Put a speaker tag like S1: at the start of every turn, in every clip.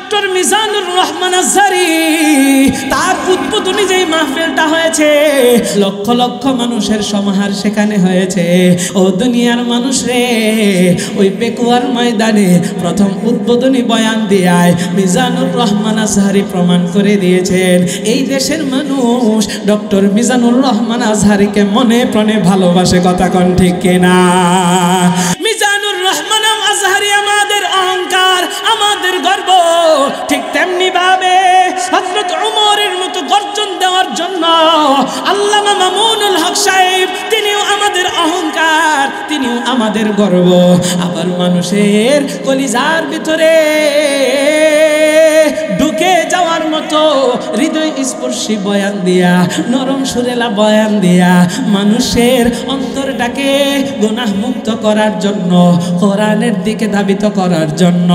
S1: Doctor Mizanur Rahman Azhari তার উদ্বোধনী যেই মাহফিলটা হয়েছে, লক্ষ লক্ষ মানুষের সমাহার সেখানে হয়েছে। ও দুনিয়ার মানুষ রে, ওই পেকুয়ার ময়দানে প্রথম উদ্বোধনী বয়ান দিয়ায় মিজানুর রহমান আজহারী প্রমাণ করে দিয়েছেন এই দেশের মানুষ ডক্টর মিজানুর রহমান আজহারীকে মনে প্রাণে ভালোবাসে। কথা কোন ঠিক কিনা? মিজানুর রহমান আজহারী আমাদের অহংকার, আমাদের গর্ব। ঠিক তেমনি ভাবে হযরত ওমরের মতো গর্জন দেওয়ার জন্য আল্লামা মামুনুল হক সাহেব, তিনিও আমাদের অহংকার, তিনিও আমাদের গর্ব। আবার মানুষের কলিজার ভিতরে ঢুকে যাওয়ার মতো হৃদয় স্পর্শী বয়ান দিয়া, নরম সুরেলা বয়ান দিয়া মানুষের অন্তরটাকে গুনাহ মুক্ত করার জন্য, কোরআনের দিকে ধাবিত করার জন্য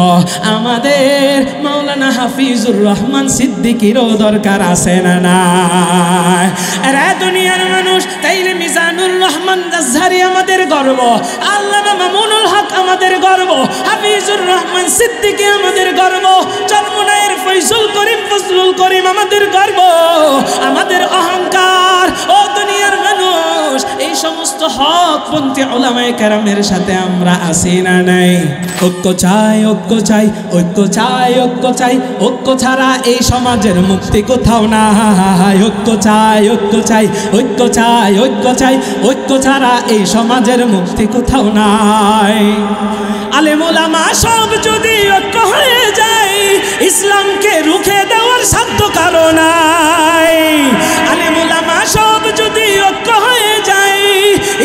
S1: আমাদের মাওলানা হাফিজুর রহমান সিদ্দিকীরও দরকার আছে না নাই? আরে দুনিয়ার মানুষ, তাইলে মিজানুর রহমান আজহারী আমাদের গর্ব, আল্লামা মামুনুল হক আমাদের গর্ব, হাফিজুর রহমান সিদ্দিকী আমাদের গর্ব, চরমনায়ের ফয়জুল করিম ফজলুল করিম আমাদের গর্ব, আমাদের অহংকার। ও দুনিয়ার মানুষ, এই সমস্ত হকপন্থী উলামায়ে কেরামের সাথে আমরা আছি না নাই? ঐক্য চাই, ঐক্য চাই, ঐক্য চাই, ঐক্য চাই, ঐক্য ছাড়া এই সমাজের মুক্তি কোথাও নাই। ঐক্য চাই, ঐক্য চাই, ঐক্য চাই, ঐক্য চাই, ঐক্য ছাড়া এই সমাজের মুক্তি কোথাও নাই। আলেম ওলামা সব যদি ঐক্য হয়ে যায়, ইসলামকে রুখে দেওয়ার সাধ্য কারো নাই। আলেম ওলামা সব যদি ঐক্য হয়ে যায়,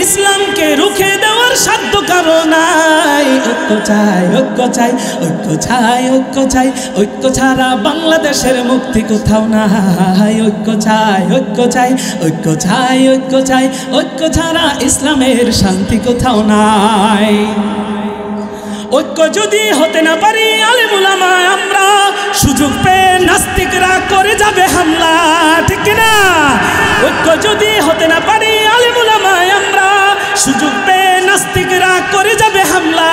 S1: ইসলামকে রুখে দেওয়ার সাধ্য কারো নাই। ঐক্য চাই, ঐক্য চাই, ঐক্য চাই, ঐক্য চাই, ঐক্য ছাড়া বাংলাদেশের মুক্তি কোথাও নাই। ঐক্য চাই, ঐক্য চাই, ঐক্য চাই, ঐক্য চাই, ঐক্য ছাড়া ইসলামের শান্তি কোথাও নাই। ঐক্য যদি হতে না পারি আলেম ওলামা আমরা, সুযোগ পেয়ে নাস্তিকরা করে যাবে হামলা, ঠিক কিনা? ঐক্য যদি হতে না পারি আলেম ওলামা আমরা, সুযোগ পেয়ে নাস্তিকরা করে যাবে হামলা।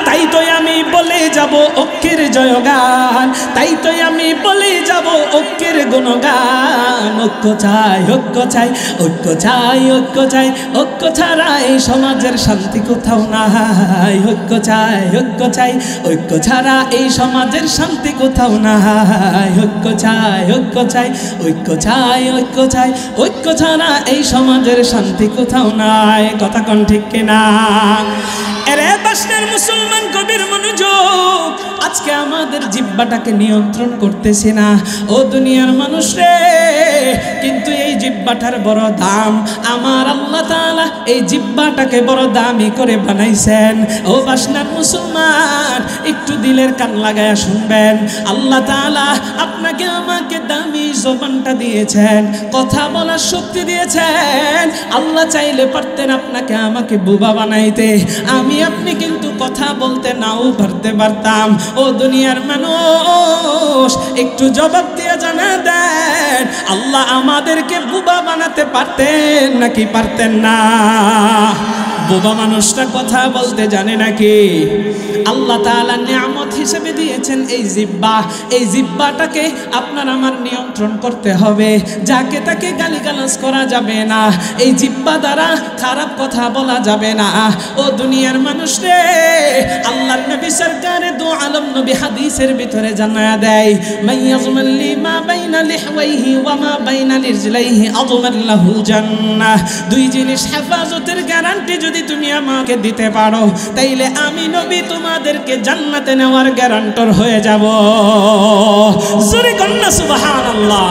S1: তাই তো আমি বলে যাব ঐক্যের জয়গান, তাই তো আমি বলে যাব ঐক্যের গুণগান। ঐক্য চাই, ঐক্য চাই, ঐক্য চাই, ঐক্য চাই, ঐক্য ছাড়া এই সমাজের শান্তি কোথাও নাই। ঐক্য চাই, ঐক্য চাই, ঐক্য ছাড়া এই সমাজের শান্তি কোথাও নাই। ঐক্য চাই, ঐক্য চাই, ঐক্য চাই, ঐক্য চাই, ঐক্য ছাড়া এই সমাজের শান্তি কোথাও নাই। কথা কোন ঠিক কিনা? এরে বাসনার মুসলমান কবির মনোযোগ, আজকে আমাদের জিহ্বাটাকে নিয়ন্ত্রণ করতেছি না। ও দুনিয়ার মানুষ রে, কিন্তু এই জিহ্বাটার বড় দাম। আমার আল্লাহ তাআলা এই জিহ্বাটাকে বড় দামি করে বানাইছেন। ও বাসনার মুসলমান, একটু দিলের কান লাগায়া শুনবেন। আল্লাহ তাআলা আপনাকে আমাকে দামি জবানটা দিয়েছেন, কথা বলার শক্তি দিয়েছেন। আল্লাহ চাইলে পারতেন আপনাকে আমাকে বোবা বানাইতে, আমি আপনি কিন্তু কথা বলতে নাও পারতাম। ও দুনিয়ার মানুষ, একটু জবাব দিয়ে জানা দেন, আল্লাহ আমাদেরকে বোবা বানাতে পারতেন নাকি পারতেন না? বোবা মানুষটা কথা বলতে জানে নাকি? আল্লাহ তাআলা নিয়ামত হিসেবে দিয়েছেন এই জিহ্বা। এই জিহ্বাটাকে আপনার আমার নিয়ন্ত্রণ করতে হবে। যাকে তাকে গালিগালাজ করা যাবে না, এই জিহ্বা দ্বারা খারাপ কথা বলা যাবে না। ও দুনিয়ার মানুষ রে, আল্লাহর নবী সরকারে দু আলম নবী হাদিসের ভিতরে জানায়া দেয়, মাইয়াজমাল লিমা বাইনা লিহওয়াইহি ওয়া মা বাইনা লিরজলাইহি আযমান লাহুল জান্নাহ। দুই জিনিস হেফাজতের গ্যারান্টি যদি তুমি আমাকে দিতে পারো, তাইলে আমি নবী তোমাদেরকে জান্নাতে নেওয়ার গ্যারান্টর হয়ে যাব। জোরে কন্না সুবহানাল্লাহ।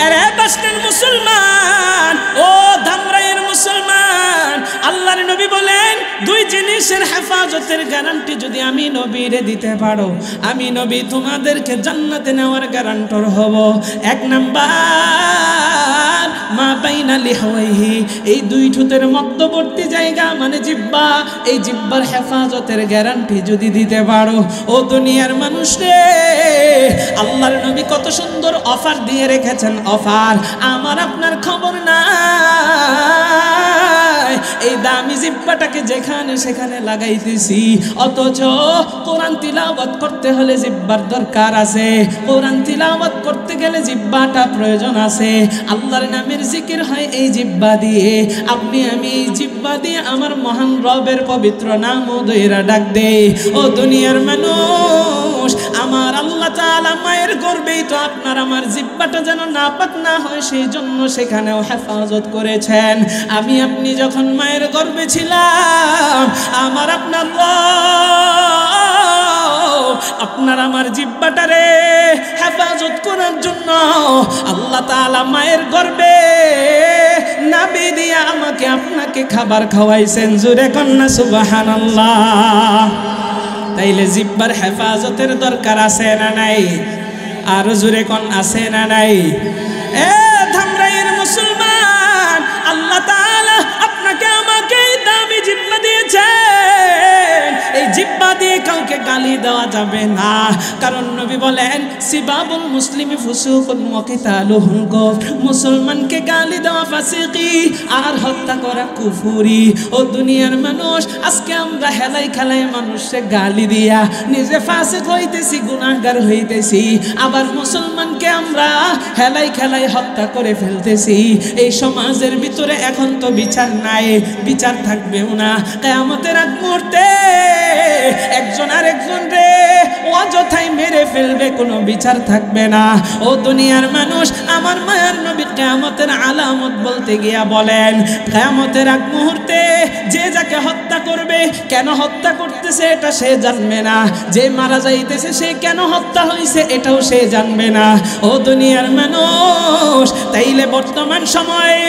S1: আরে বাসনার মুসলমান, ও ধামরাইয়ের মুসলমান, আল্লাহর নবী বলেন দুই জিনিসের হেফাজতের গ্যারান্টি যদি আমি নবীরে দিতে পারো, আমি নবী তোমাদেরকে জান্নাতে নেওয়ার গ্যারান্টর হব। এক নাম্বার, মা বাইনা লিহওয়াইহি, এই দুই ঠোঁটের মধ্যবর্তী জায়গা মানে জিহ্বা, এই জিহ্বার হেফাজতের গ্যারান্টি যদি দিতে পারো। ও দুনিয়ার মানুষ রে, আল্লাহর নবী কত সুন্দর অফার দিয়ে রেখেছেন। অফার আমার আপনার খবর নাই, এই দামি জিহ্বাটাকে যেখানে সেখানে লাগাইতেছি, অথচ কোরআন তিলাওয়াত করতে হলে জিহ্বার দরকার আছে, কোরআন তিলাওয়াত করতে গেলে জিহ্বাটা প্রয়োজন আছে। আল্লাহর নামের জিকির হয় এই জিহ্বা দিয়ে। আপনি আমি এই জিহ্বা দিয়ে আমার মহান রবের পবিত্র নাম দইরা ডাক দেই। ও দুনিয়ার মানুষ, আমার আল্লাহ তাআলা মায়ের গর্ভেই তো আপনার আমার জিহ্বাটা যেন নাপাক না হয় সেই জন্য সেখানেও হেফাজত করেছেন। আমি আপনি যখন মায়ের গর্ভে ছিলাম, আমার আপনার আপনার আমার জিহ্বাটারে হেফাজত করার জন্য আল্লাহ তাআলা মায়ের গর্ভে নাভি দিয়া আমাকে আপনাকে খাবার খাওয়াইছেন। জোরে কন্যা সুবহানাল্লাহ। তাইলে জিহ্বার হেফাজতের দরকার আছে না নাই? আর জোরে কোন আছে না নাই? এ ধামরাইয়ের মুসলমান, আল্লাহ তাআলা আপনাকে আমাকে দামি জিহ্বা দিয়েছেন। এই জিহ্বা দিয়ে কাউকে গালি দেওয়া যাবে না, কারণ নবী বলেন সিবাবুল মুসলিমি ফুসুকুন ওয়া কিতালুহু কুফর। মুসলমানকে গালি দেওয়া ফাসিকি আর হত্যা করা কুফরি। ও দুনিয়ার মানুষ, আজকে আমরা হেলাই খেলাই মানুষকে গালি দিয়া নিজে ফাসিক হইতেছি, গুনাহগার হইতেছি, আবার মুসলমানকে আমরা হেলাই খেলাই হত্যা করে ফেলতেছি। এই সমাজের ভিতরে এখন তো বিচার নাই, বিচার থাকবেও না। কিয়ামতের আগ মুহূর্তে একজন আরেকজন রে অযথাই মেরে ফেলবে, কোনো বিচার থাকবে না। ও দুনিয়ার মানুষ, আমার মায়ের নবী কিয়ামতের আলামত বলতে গিয়া বলেন, কিয়ামতের আগ মুহূর্তে যে যাকে হত্যা করবে, কেন হত্যা করতেছে এটা সে জানবে না, যে মারা যাইতেছে সে কেন হত্যা হয়েছে এটাও সে জানবে না। ও দুনিয়ার মানুষ, তাইলে বর্তমান সময়ে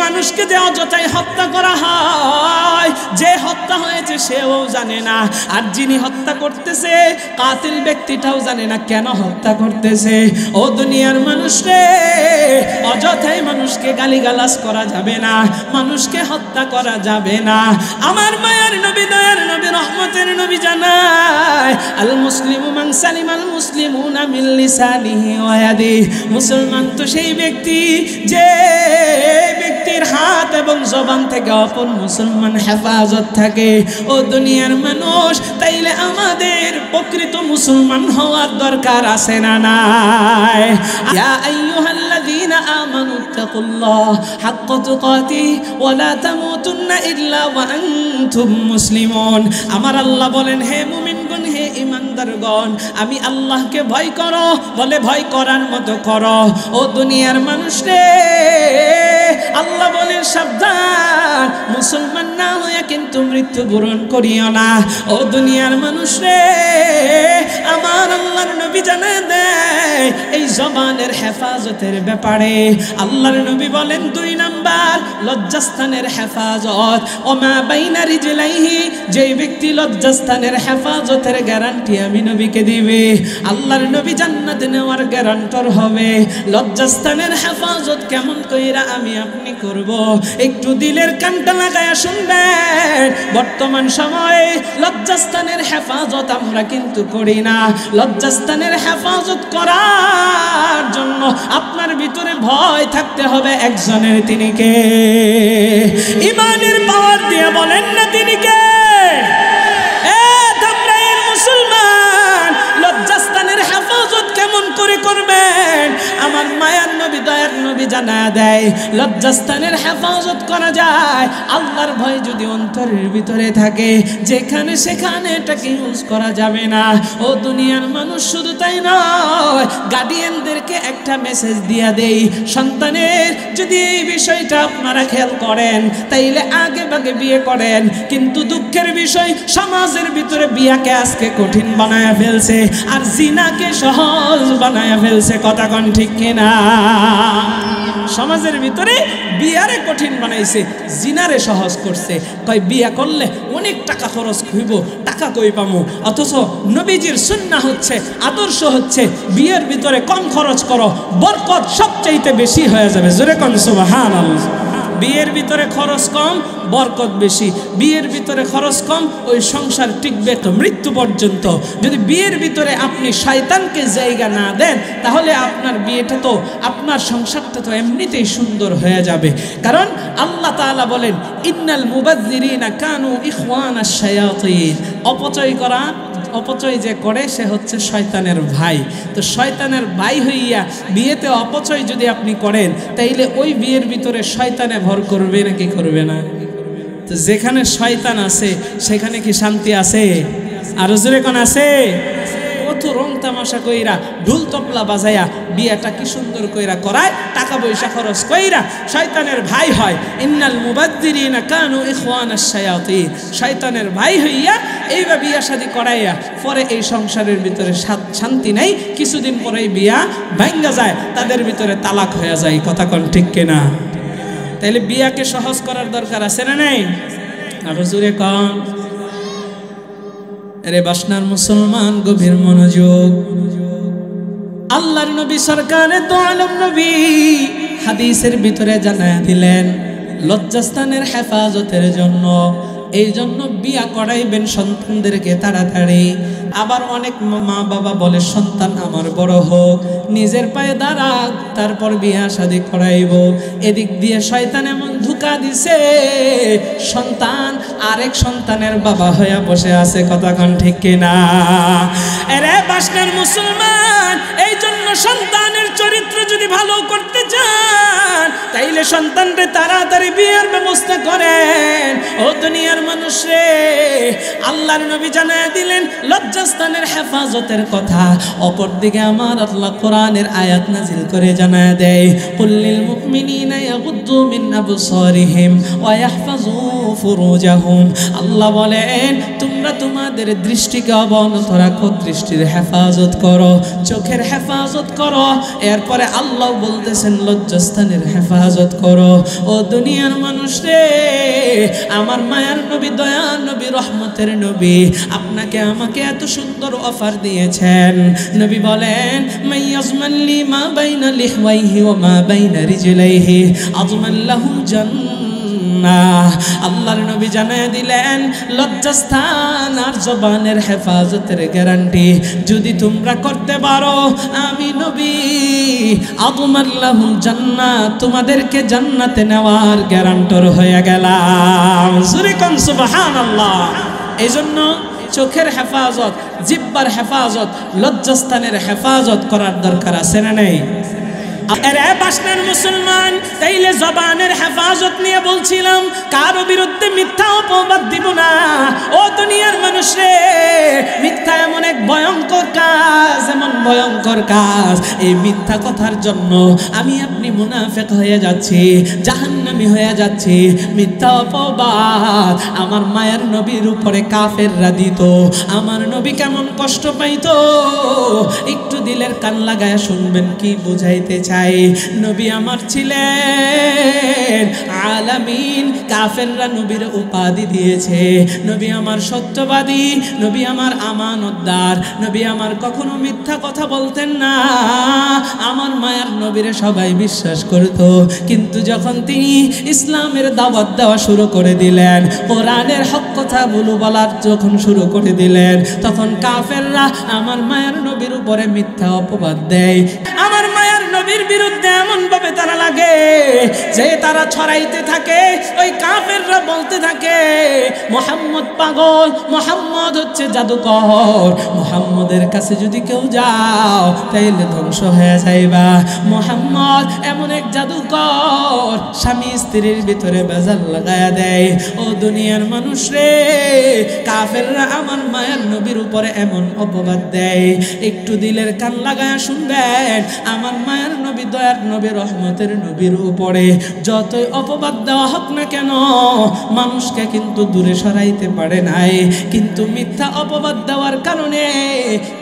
S1: মানুষকে যে অযথাই হত্যা করা হয়, যে হত্যা হয়েছে সেও জানে না, আর যিনি হত্যা করতেছে কাতিল ব্যক্তিটাও জানে না কেন হত্যা করতেছে। ও দুনিয়ার মানুষ রে, অযথাই মানুষকে গালিগালাজ করা যাবে না, মানুষকে হত্যা করা যাবে না। আমার মায়ের নবী, দয়ার নবী, রহমতের নবী জানায়, আল মুসলিমু মান সালিমাল মুসলিমুনা মিন লিসানিহি ওয়া ইয়াদিহি। মুসলমান তো সেই ব্যক্তি যে ব্যক্তির হাত এবং জবান থেকে অপর মুসলমান হেফাজত থাকে। ও দুনিয়ার মানুষ, তাইলে আমাদের প্রকৃত মুসলমান হওয়ার দরকার আছে না নাই? ইয়া আইয়ুহাল্লাযীনা আমানু তাকুল্লাহ হাক্কা তুকাতিহি ওয়া লা তামুতুন্না ইল্লা ওয়া আনতুম মুসলিমুন। আমার আল্লাহ বলেন, হে মুমিনগণ, হে ঈমানদারগণ, আমি আল্লাহকে ভয় করো, বলে ভয় করার মতো করো। ও দুনিয়ার মানুষ রে, আল্লাহ বলেন সাবধান, মুসলমান না হয়ে কিন্তু মৃত্যুবরণ করিও না। ও দুনিয়ার মানুষ রে, আমার আল্লাহর নবী জানায় দেয় এই জবানের হেফাজতের ব্যাপারে। আল্লাহর নবী বলেন 2 নাম্বার লজ্জাস্থানের হেফাজত। ওমা বাইনা রিজলাইহি, যেই ব্যক্তি লজ্জাস্থানের হেফাজতের গ্যারান্টি আমি নবীকে দিবে, আল্লাহর নবী জান্নাতে নেওয়ার গ্যারান্টর হবে। লজ্জাস্থানের হেফাজত কেমন কইরা আমি আপনি করব, একটু দিলের কানটা লাগায়া শুনবেন। বর্তমান সময়ে লজ্জাস্থানের হেফাজত আমরা কিন্তু করি না। লজ্জাস্থানের হেফাজত করার জন্য আপনার ভিতরে ভয় থাকতে হবে একজনের, তিনি কে? ঈমানের পাওয়ার দিয়ে বলেন না তিনি কে? ধামরাইয়ের মুসলমান, লজ্জাস্থানের হেফাজত কেমন করে করবেন? আমার মায়ার নবী, দয়ার নবী জানা দেয় লজ্জাস্থানের হেফাজত করা যায় আল্লাহর ভয় যদি অন্তরের ভিতরে থাকে, যেখানে সেখানে এটাকে ইউজ করা যাবে না। ও দুনিয়ার মানুষ, শুধু তাই নয়, গার্ডিয়ানদেরকে একটা মেসেজ দিয়া দেই, সন্তানের যদি এই বিষয়টা আপনারা খেয়াল করেন তাইলে আগে ভাগে বিয়ে করেন। কিন্তু দুঃখের বিষয়, সমাজের ভিতরে বিয়াকে আজকে কঠিন বানায়া ফেলছে আর জিনাকে সহজ বানায়া ফেলছে। কথা কোন ঠিক কিনা? সমাজের ভিতরে বিয়ারে কঠিন বানাইছে, জিনারে সহজ করছে। কয় বিয়া করলে অনেক টাকা খরচ হইব, টাকা কই পামু? অথচ নবীজির সুন্নাহ হচ্ছে, আদর্শ হচ্ছে, বিয়ের ভিতরে কম খরচ করো, বরকত সবচাইতে বেশি হয়ে যাবে। জোরে কোন সুবহানাল্লাহ। বিয়ের ভিতরে খরচ কম, বরকত বেশি। বিয়ের ভিতরে খরচ কম, ওই সংসার টিকবে তো মৃত্যু পর্যন্ত। যদি বিয়ের ভিতরে আপনি শয়তানকে জায়গা না দেন, তাহলে আপনার বিয়েটা তো, আপনার সংসারটা তো এমনিতেই সুন্দর হয়ে যাবে। কারণ আল্লাহ তাআলা বলেন, ইন্নাল মুবাযযিরিনা কানু ইখওয়ানাশ শায়াতিন। অপচয় যে করে সে হচ্ছে শয়তানের ভাই। তো শয়তানের ভাই হইয়া বিয়েতে অপচয় যদি আপনি করেন, তাইলে ওই বিয়ের ভিতরে শয়তানে ভর করবে নাকি করবে না? তো যেখানে শয়তান আছে সেখানে কি শান্তি আছে? আরো জোরে কোন আছে? কত রং তামাশা কইরা, ঢুল তবলা বাজাইয়া বিয়েটা কি সুন্দর কইরা করায়, টাকা পয়সা খরচ কইরা শয়তানের ভাই হয়। ইন্নাল মুবাযযিরিনা কানু ইখওয়ানাশ শায়াতিন। শয়তানের ভাই হইয়া এইভাবে বিয়া শাদী করাইয়া পরে এই সংসারের ভিতরে শান্তি নাই, কিছুদিন পরেই বিয়া ভাঙ্গা যায়, তাদের ভিতরে তালাক হয়ে যায়। কথা কোন ঠিক কিনা? তাইলে বিয়াকে সহজ করার দরকার আছে না নাই? আরো জোরে কোন। রে বাসনার মুসলমান, গভীর মনোযোগ। আল্লাহর নবী সরকারে তো আলম নবী হাদিসের ভিতরে জানায়া দিলেন, লজ্জাস্থানের হেফাজতের জন্য এই জন্য বিয়া করাইবেন সন্তানদেরকে তাড়াতাড়ি। আবার অনেক মা বাবা বলে, সন্তান আমার বড় হোক, নিজের পায়ে দাঁড়াক, তারপর বিয়া শাদী করাইব। এদিক দিয়ে শয়তান এমন ধোঁকা দিছে, সন্তান আরেক সন্তানের বাবা হইয়া বসে আছে। কথা কোন ঠিক কিনা? আরে বাসনার মুসলমান, এই জন্য সন্তানের চরিত্র যদি ভালো করতে চান, তাইলে সন্তানরে তাড়াতাড়ি বিয়ের ব্যবস্থা করেন। ও দুনিয়ার মানুষ রে, আল্লাহর নবী জানায় দিলেন লজ্জাস্থানের হেফাজতের কথা। অপরদিকে আমার আল্লাহ কোরআনের আয়াত নাজিল করে জানায় দেয়, কুল্লিল মুমিনিনা ইয়াগুদ্দু মিন আবসারিহিম ওয়া ইয়াহফাযু ফুরুজাহুম। আল্লাহ বলেন, তোমরা তোমাদের দৃষ্টিকে অবনত রাখো, দৃষ্টির হেফাজত করো, চোখের হেফাজত করো। এরপরে আল্লাহ বলতেছেন লজ্জাস্থানের হেফাজত করো। ও দুনিয়ার মানুষ রে, আমার মায়ার নবী, দয়ার নবী, রহমতের নবী আপনাকে আমাকে এত সুন্দর অফার দিয়েছেন। নবী বলেন, মাইয়াজমাল্লি মা বাইনা লিহওয়াইহি ওয়া মা বাইনা রিজলাইহি আযমান লাহুল জান্নাহ। আল্লাহর নবী জানায় দিলেন, লজ্জাস্থান আর জবানের হেফাজতের গ্যারান্টি যদি তোমরা করতে পারো, আমি নবী আযমান লাহুল জান্নাহ, তোমাদেরকে জান্নাতে নেওয়ার গ্যারান্টর হয়ে গেলাম। জোরে কোন সুবহানাল্লাহ। এইজন্য চোখের হেফাজত, জিহ্বার হেফাজত, লজ্জাস্থানের হেফাজত করার দরকার আছে না নেই? আরে বাসনার মুসলমান, তাইলে জবানের হেফাজত নিয়ে বলছিলাম, কারো বিরুদ্ধে মিথ্যা অপবাদ দিব না। ও দুনিয়ার মানুষ রে, মিথ্যা এমন এক ভয়ঙ্কর কাজ, এমন ভয়ঙ্কর কাজ, এই মিথ্যা কথার জন্য আমি আপনি মুনাফিক হয়ে যাচ্ছি, জাহান্নামী হয়ে যাচ্ছি। মিথ্যা অপবাদ আমার মায়ের নবীর উপরে কাফেররা দিত, আমার নবী কেমন কষ্ট পাইতো, একটু দিলের কান লাগায় শুনবেন কি বুঝাইতে চাই। নবী আমার ছিলেন আলামিন, কাফেররা নবীর উপাধি দিয়েছে। নবী আমার সত্যবাদী, নবী আমার আমানতদার, নবী আমার কখনো মিথ্যা কথা বলতেন না। আমার মায়ার নবীরে সবাই বিশ্বাস করত, কিন্তু যখন তিনি ইসলামের দাওয়াত দেওয়া শুরু করে দিলেন, কোরআনের হক কথা বলার যখন শুরু করে দিলেন, তখন কাফেররা আমার মায়ার নবীর উপরে মিথ্যা অপবাদ দেয়। আমার মায়ার নবীর বিরুদ্ধে এমন ভাবে তারা লাগে যে তারা ছড়াইতে থাকে, ওই কাফেররা বলতে থাকে মুহাম্মদ পাগল, মুহাম্মদ হচ্ছে জাদুকর, মুহাম্মদের কাছে যদি কেউ যাও তাইলে ধ্বংস হয়ে যাইবা। মুহাম্মদ এমন এক জাদুকর, স্বামী স্ত্রীর ভিতরে বেজাল লাগায়া দেয়। ও দুনিয়ার মানুষ রে, কাফেররা আমার মায়ের নবীর উপরে এমন অপবাদ দেয়, একটু দিলের কান লাগায়া শুনবেন। আমার মায়ের নবী, দয়ার নবী, রহমতের নবীর উপরে যতই অপবাদ দেওয়া হোক না কেন, মানুষকে কিন্তু দূরে সরাইতে পারে নাই। কিন্তু মিথ্যা অপবাদ দেওয়ার কারণে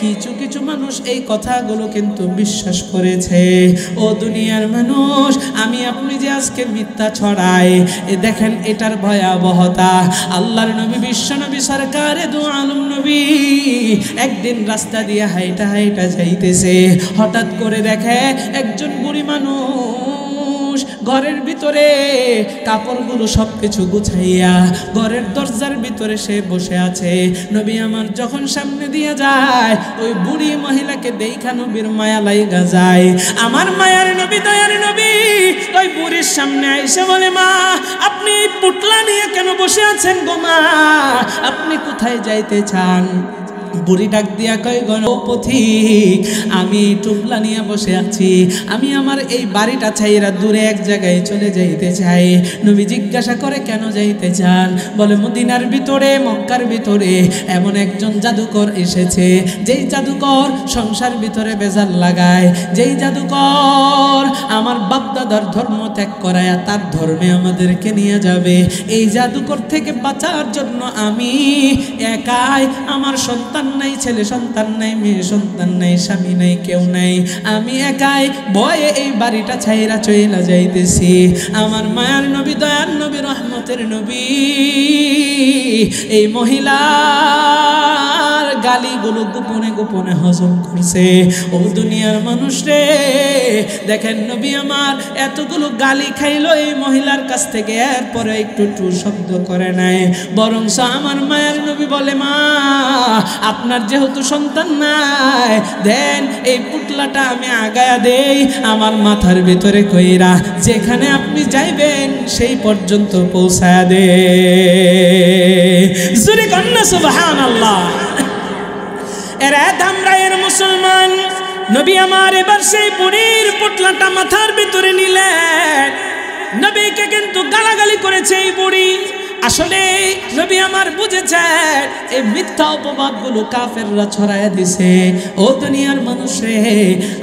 S1: কিছু কিছু মানুষ এই কথাগুলো কিন্তু বিশ্বাস করেছে। ও দুনিয়ার মানুষ, আমি আপনি যে আজকে মিথ্যা ছড়াই, দেখেন এটার ভয়াবহতা। আল্লাহর নবী, বিশ্ব নবী, সরকারে দু আলম নবী একদিন রাস্তা দিয়ে হাইটা হাইটা যাইতেছে, হঠাৎ করে দেখে একজন বুড়ি মানুষ ঘরের ভিতরে কাপড়গুলো সবকিছু গুছাইয়া ঘরের দরজার ভিতরে সে বসে আছে। নবী আমার যখন সামনে দিয়ে যায় ওই বুড়ি মহিলাকে দেখা নবীর মায়া লাইগা যায়। আমার মায়ার নবী, দয়ার নবী ওই বুড়ির সামনে এসে বলে, মা আপনি পুটলা নিয়ে কেন বসে আছেন গো মা, আপনি কোথায় যাইতে চান? বুড়ি ডাক দিয়া কয়, গণপথিক আমি টুপলা নিয়ে বসে আছি, আমি আমার এই বাড়িটা ছাইরা দূরে এক জায়গায় চলে যাইতে চাই। নবী জিজ্ঞাসা করে, কেন যাইতে চান? বলে, মদিনার ভিতরে মক্কার ভিতরে এমন একজন জাদুকর এসেছে, যেই জাদুকর সংসার ভিতরে বেজাল লাগায়, যেই জাদুকর আমার বাপদাদার ধর্ম ত্যাগ করায়া তার ধর্মে আমাদেরকে নিয়ে যাবে। এই জাদুকর থেকে বাঁচার জন্য আমি একাই, আমার সন্তান নাই, ছেলে সন্তান নাই, মেয়ে সন্তান নাই, স্বামী নাই, কেউ নাই, আমি একাই ভয়ে এই বাড়িটা ছাইরা চইলা যাইতেছি। আমার মায়ার নবী, দয়ার নবী, রহমতের নবী এই মহিলার গালিগুলো গোপনে গোপনে হজম করছে। ও দুনিয়ার মানুষ রে, দেখেন নবী আমার এতগুলো গালি খাইলো এই মহিলার কাছ থেকে, এরপরে একটু টু শব্দ করে নাই, বরং আমার মায়ের নবী বলে, মা আপনার যেহেতু সন্তান নাই, দেন এই পুটলাটা আমি আগায়া দেই আমার মাথার ভিতরে কইরা, যেখানে আপনি যাইবেন সেই পর্যন্ত পৌঁছায়া দে। জোরে কন্যা সুবহানাল্লাহ। এরা ধামরাইয়ের মুসলমান, নবী আমার এবার সেই বুড়ির পুটলাটা মাথার ভিতরে নিলেন। নবীকে কিন্তু গালাগালি করেছে এই বুড়ি। আসলে নবী আমার বুঝেছেন এই মিথ্যা অপবাদগুলো কাফেররা ছড়ায়া দিছে। ও দুনিয়ার মানুষ রে,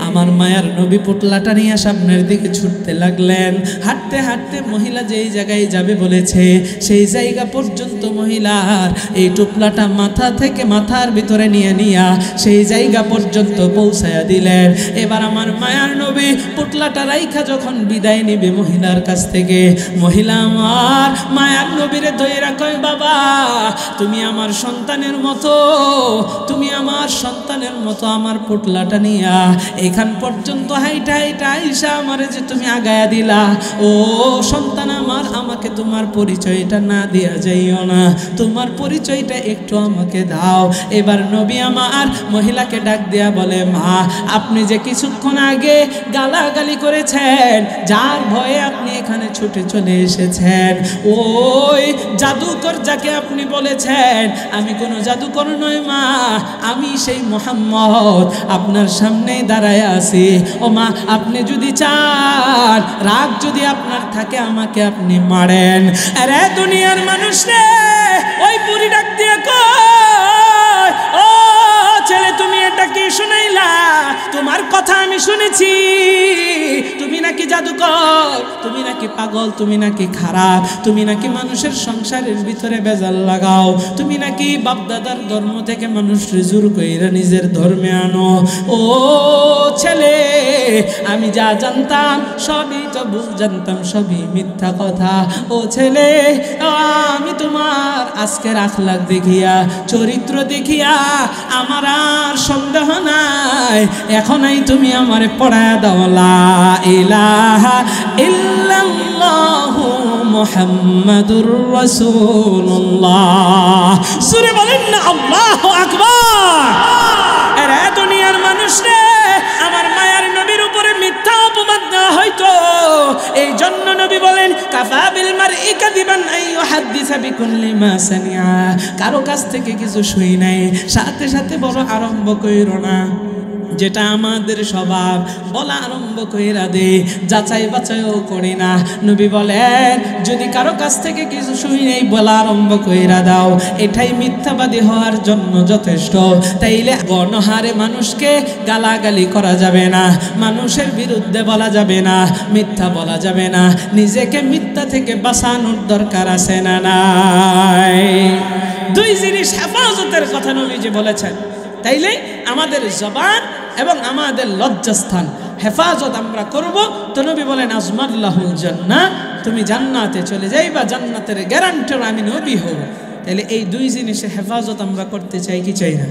S1: আমার মায়ার নবী পুটলাটা নিয়ে সামনের দিকে ছুটতে লাগলেন। হাঁটতে হাঁটতে মহিলা যেই জায়গায় যাবে বলেছে সেই জায়গা পর্যন্ত মহিলার এই টুপলাটা মাথা থেকে মাথার ভিতরে নিয়ে নিয়া সেই জায়গা পর্যন্ত পৌঁছায়া দিলেন। এবার আমার মায়ার নবী পুটলাটা রাইখা যখন বিদায় নিবে মহিলার কাছ থেকে, মহিলা আমার মায়ার নবীর ধইরা কয়, বাবা তুমি আমার সন্তানের মতো, তুমি আমার সন্তানের মতো আমার পুটলাটা নিয়া এখান পর্যন্ত হাইটা হাইটা আইসা আমারে যে তুমি আগায়া দিলা, ও সন্তান আমার, আমাকে তোমার পরিচয়টা না দিয়া যাইও না, তোমার পরিচয়টা একটু আমাকে দাও। এবার নবী আমার মহিলাকে ডাক দিয়া বলে, মা আপনি যে কিছুক্ষণ আগে গালাগালি করেছেন, যার ভয়ে আপনি এখানে ছুটে চলে এসেছেন, ওই জাদুকর যাকে আপনি বলেছেন, আমি কোনো জাদুকর নই মা, আমি সেই মুহাম্মদ আপনার সামনে দাঁড়ায় আছি। ও মা আপনি যদি চান, রাগ যদি আপনার থাকে, আমাকে আপনি মারেন। আরে দুনিয়ার মানুষ রে, ওই বুড়ি ডাক দিয়ে কয়, ও ছেলে তুমি এটা কি শুনাইলা? তোমার কথা আমি শুনেছি, তুমি নাকি জাদুকর, তুমি নাকি পাগল, তুমি নাকি খারাপ, তুমি নাকি মানুষের সংসারের ভিতরে বেজাল লাগাও, তুমি নাকি বাপদাদার ধর্ম থেকে মানুষের জোর কইরা নিজের ধর্মে আনো। ও ছেলে, আমি যা জানতাম সবই তো ভুল জানতাম, সবই মিথ্যা কথা। ও ছেলে, আমি তোমার আজকের আখলাক দেখিয়া, চরিত্র দেখিয়া আমার আর সন্দেহ নাই, এখনই তুমি আমারে পড়ায়া দাও লা ইলাহা ইল্লাল্লাহু মুহাম্মাদুর রাসূলুল্লাহ। সূরা বলেন না আল্লাহু আকবার। আরে দুনিয়ার মানুষ রে, আমার মায়ার নবীর উপরে মিথ্যা অপবাদ দেওয়া হয়তো, এই জন্য নবী বলেন, কাফা বিল মারই কাযিবান আন ইউহাদ্দিসা বিকুল্লি মা সামিআ। কারো কাছ থেকে কিছু শুই নাই, সাথে সাথে বড় আরম্ভ কইরো না। যেটা আমাদের স্বভাব, বলা আরম্ভ কইরা দে, যাচাই বাছাইও করি না। নবী বলেন, যদি কারো কাছ থেকে কিছু শুই নেই, বলা আরম্ভ কইরা দাও, এটাই মিথ্যাবাদী হওয়ার জন্য যথেষ্ট। তাইলে গণহারে মানুষকে গালাগালি করা যাবে না, মানুষের বিরুদ্ধে বলা যাবে না, মিথ্যা বলা যাবে না, নিজেকে মিথ্যা থেকে বাঁচানোর দরকার আছে না নাই? দুই জিনিস হেফাজতের কথা নবীজি বলেছেন। তাইলে আমাদের জবান এবং আমাদের লজ্জাস্থান হেফাজত আমরা করব। তো নবী বলেন, আজমাল্লাহুল জান্নাহ, তুমি জান্নাতে চলে যাইবা, জান্নাতের গ্যারান্টার আমি নবী হব। তাহলে এই দুই জিনিসের হেফাজত আমরা করতে চাই কি চাই না?